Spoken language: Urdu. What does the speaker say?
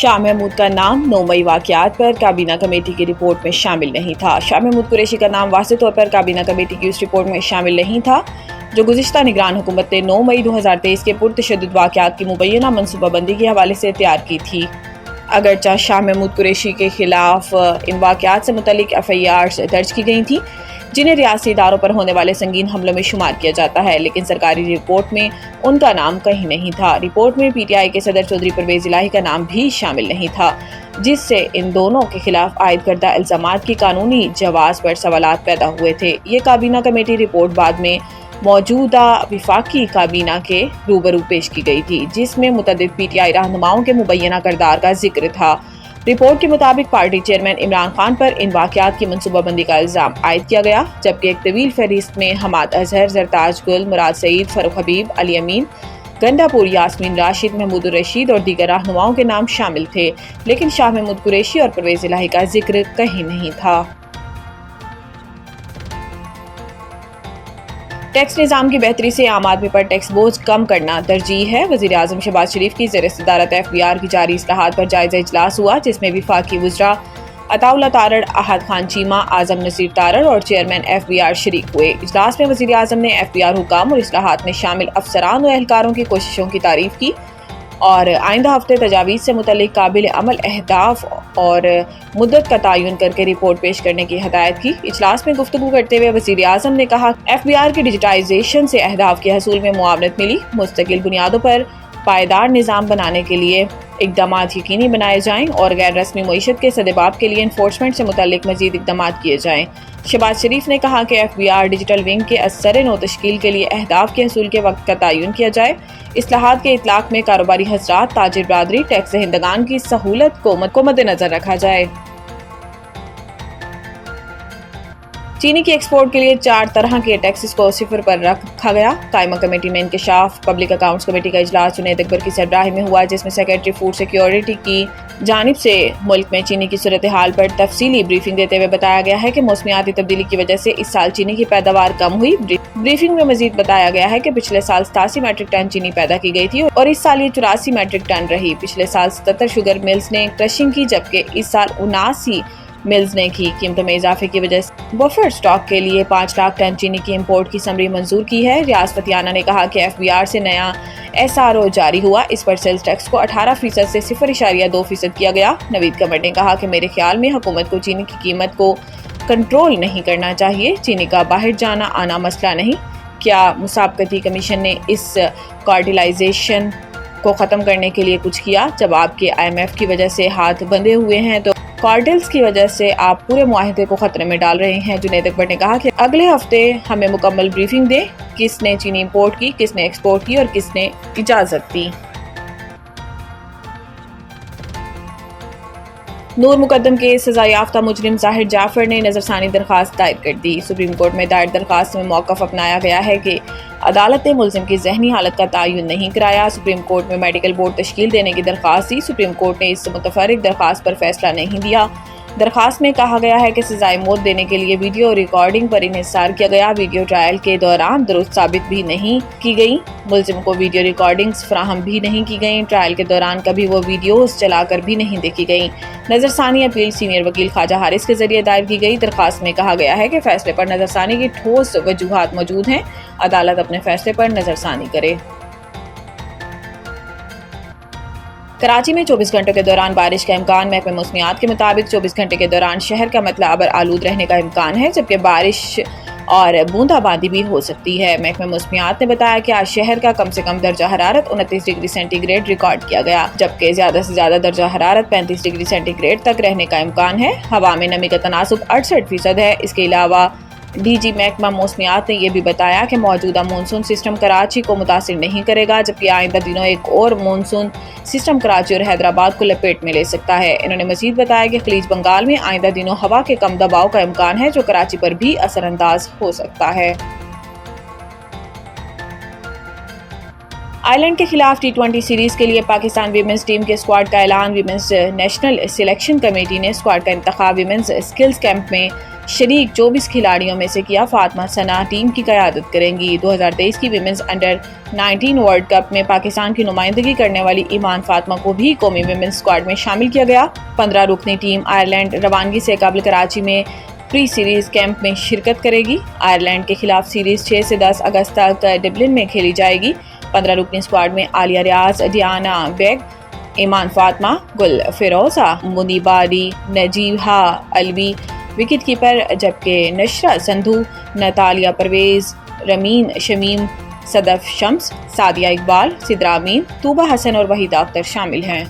شاہ محمود کا نام 9 مئی واقعات پر کابینہ کمیٹی کی رپورٹ میں شامل نہیں تھا۔ شاہ محمود قریشی کا نام واضح طور پر کابینہ کمیٹی کی اس رپورٹ میں شامل نہیں تھا جو گزشتہ نگران حکومت نے 9 مئی 2023 کے پرتشدد واقعات کی مبینہ منصوبہ بندی کے حوالے سے تیار کی تھی۔ اگرچہ شاہ محمود قریشی کے خلاف ان واقعات سے متعلق FIRs درج کی گئی تھیں جنہیں ریاستی اداروں پر ہونے والے سنگین حملوں میں شمار کیا جاتا ہے، لیکن سرکاری رپورٹ میں ان کا نام کہیں نہیں تھا۔ رپورٹ میں PTI کے صدر چودھری پرویز الہی کا نام بھی شامل نہیں تھا، جس سے ان دونوں کے خلاف عائد کردہ الزامات کی قانونی جواز پر سوالات پیدا ہوئے تھے۔ یہ کابینہ کمیٹی رپورٹ بعد میں موجودہ وفاقی کابینہ کے روبرو پیش کی گئی تھی، جس میں متعدد PTI رہنماؤں کے مبینہ کردار کا ذکر تھا۔ رپورٹ کے مطابق پارٹی چیئرمین عمران خان پر ان واقعات کی منصوبہ بندی کا الزام عائد کیا گیا، جبکہ ایک طویل فہرست میں حماد اظہر، زرتاج گل، مراد سعید، فاروق حبیب، علی امین، گنڈا پور، یاسمین راشد، محمود الرشید اور دیگر رہنماؤں کے نام شامل تھے، لیکن شاہ محمود قریشی اور پرویز الہی کا ذکر کہیں نہیں تھا۔ ٹیکس نظام کی بہتری سے عام آدمی پر ٹیکس بوجھ کم کرنا ترجیح ہے۔ وزیر اعظم شہباز شریف کی زیر صدارت FBR کی جاری اصلاحات پر جائزہ اجلاس ہوا، جس میں وفاقی وزراء عطا اللہ تارڑ، احد خان چیمہ، اعظم نصیر تارڑ اور چیئرمین FBR شریک ہوئے۔ اجلاس میں وزیر اعظم نے FBR حکام اور اصلاحات میں شامل افسران و اہلکاروں کی کوششوں کی تعریف کی اور آئندہ ہفتے تجاویز سے متعلق قابل عمل اہداف اور مدت کا تعین کر کے رپورٹ پیش کرنے کی ہدایت کی۔ اجلاس میں گفتگو کرتے ہوئے وزیر اعظم نے کہا FBR کی ڈیجیٹائزیشن سے اہداف کے حصول میں معاونت ملی، مستقل بنیادوں پر پائیدار نظام بنانے کے لیے اقدامات یقینی بنائے جائیں اور غیر رسمی معیشت کے سدباب کے لیے انفورسمنٹ سے متعلق مزید اقدامات کیے جائیں۔ شہباز شریف نے کہا کہ FBR ڈیجیٹل ونگ کے اثر نو تشکیل کے لیے اہداف کے حصول کے وقت کا تعین کیا جائے۔ اصلاحات کے اطلاق میں کاروباری حضرات، تاجر برادری، ٹیکس دہندگان کی سہولت کو مد نظر رکھا جائے۔ چینی کی ایکسپورٹ کے لیے 4 طرح کے ٹیکسز کو صفر پر رکھا گیا۔ قائمہ کمیٹی میں انکشاف پبلک اکاؤنٹس کمیٹی کا اجلاس جنید اکبر کی سربراہی میں ہوا، جس میں سیکریٹری فوڈ سیکیورٹی کی جانب سے ملک میں چینی کی صورتحال پر تفصیلی بریفنگ دیتے ہوئے بتایا گیا ہے کہ موسمیاتی تبدیلی کی وجہ سے اس سال چینی کی پیداوار کم ہوئی۔ بریفنگ میں مزید بتایا گیا ہے کہ پچھلے سال 87 میٹرک ٹن چینی پیدا کی گئی تھی اور اس سال یہ 84 میٹرک ٹن رہی۔ پچھلے سال 77 شوگر ملز نے کرشنگ کی، جبکہ اس سال 79 ملز نے کی۔ قیمتوں میں اضافے کی وجہ سے بفر سٹاک کے لیے 5 لاکھ ٹن چینی کی امپورٹ کی سمری منظور کی ہے۔ ریاست فتیانہ نے کہا کہ FBR سے نیا SRO جاری ہوا، اس پر سیلز ٹیکس کو 18% سے 0.2% کیا گیا۔ نوید قمر نے کہا کہ میرے خیال میں حکومت کو چینی کی قیمت کو کنٹرول نہیں کرنا چاہیے، چینی کا باہر جانا آنا مسئلہ نہیں۔ کیا مسابقتی کمیشن نے اس کارٹلائزیشن کو ختم کرنے کے لیے کچھ کیا؟ جب آپ کے IMF کی وجہ سے ہاتھ بندھے ہوئے ہیں تو کارٹلز کی وجہ سے آپ پورے معاہدے کو خطرے میں ڈال رہے ہیں۔ جنید اکبر نے کہا کہ اگلے ہفتے ہمیں مکمل بریفنگ دیں، کس نے چینی امپورٹ کی، کس نے ایکسپورٹ کی اور کس نے اجازت دی۔ نور مقدم کے سزا یافتہ مجرم ظاہر جعفر نے نظرثانی درخواست دائر کر دی۔ سپریم کورٹ میں دائر درخواست میں موقف اپنایا گیا ہے کہ عدالت نے ملزم کی ذہنی حالت کا تعین نہیں کرایا۔ سپریم کورٹ میں میڈیکل بورڈ تشکیل دینے کی درخواست دی، سپریم کورٹ نے اس متفرق درخواست پر فیصلہ نہیں دیا۔ درخواست میں کہا گیا ہے کہ سزائے موت دینے کے لیے ویڈیو ریکارڈنگ پر انحصار کیا گیا، ویڈیو ٹرائل کے دوران درست ثابت بھی نہیں کی گئی، ملزم کو ویڈیو ریکارڈنگز فراہم بھی نہیں کی گئیں، ٹرائل کے دوران کبھی وہ ویڈیوز چلا کر بھی نہیں دیکھی گئیں۔ نظرثانی اپیل سینئر وکیل خواجہ حارث کے ذریعے دائر کی گئی۔ درخواست میں کہا گیا ہے کہ فیصلے پر نظرثانی کی ٹھوس وجوہات موجود ہیں، عدالت اپنے فیصلے پر نظرثانی کرے۔ کراچی میں 24 گھنٹوں کے دوران بارش کا امکان۔ محکمہ موسمیات کے مطابق 24 گھنٹے کے دوران شہر کا مطلع ابر آلود رہنے کا امکان ہے، جبکہ بارش اور بوندا باندی بھی ہو سکتی ہے۔ محکمہ موسمیات نے بتایا کہ آج شہر کا کم سے کم درجہ حرارت 29 ڈگری سینٹی گریڈ ریکارڈ کیا گیا، جبکہ زیادہ سے زیادہ درجہ حرارت 35 ڈگری سینٹی گریڈ تک رہنے کا امکان ہے۔ ہوا میں نمی کا تناسب 68% ہے۔ اس کے علاوہ DG محکمہ موسمیات نے یہ بھی بتایا کہ موجودہ مونسون سسٹم کراچی کو متاثر نہیں کرے گا، جبکہ آئندہ دنوں ایک اور مونسون سسٹم کراچی اور حیدرآباد کو لپیٹ میں لے سکتا ہے۔ انہوں نے مزید بتایا کہ خلیج بنگال میں آئندہ دنوں ہوا کے کم دباؤ کا امکان ہے، جو کراچی پر بھی اثر انداز ہو سکتا ہے۔ آئرلینڈ کے خلاف T20 سیریز کے لیے پاکستان ویمنز ٹیم کے اسکواڈ کا اعلان۔ ویمنز نیشنل سلیکشن کمیٹی نے اسکواڈ کا انتخاب ویمنز اسکلز کیمپ میں شریک 24 کھلاڑیوں میں سے کیا فاطمہ ثنا ٹیم کی قیادت کریں گی۔ 2023 کی ویمنز انڈر 19 ورلڈ کپ میں پاکستان کی نمائندگی کرنے والی ایمان فاطمہ کو بھی قومی ویمنز اسکواڈ میں شامل کیا گیا۔ 15 رکنی ٹیم آئرلینڈ روانگی سے قبل کراچی میں پری سیریز کیمپ میں شرکت کرے گی۔ آئرلینڈ کے خلاف سیریز 6 سے 10 اگست تک ڈبلن میں کھیلی جائے گی۔ 15 رکنی اسکواڈ میں عالیہ ریاض، ڈیانا بیگ، ایمان فاطمہ، گل فیروزہ، منیبہ علی، نجیحہ علوی وکٹ کیپر، جبکہ نشرہ سندھو، نتالیہ پرویز، رمین شمیم، صدف شمس، سعدیہ اقبال، سدرا امین، طوبہ حسن اور وحیدہ اختر شامل ہیں۔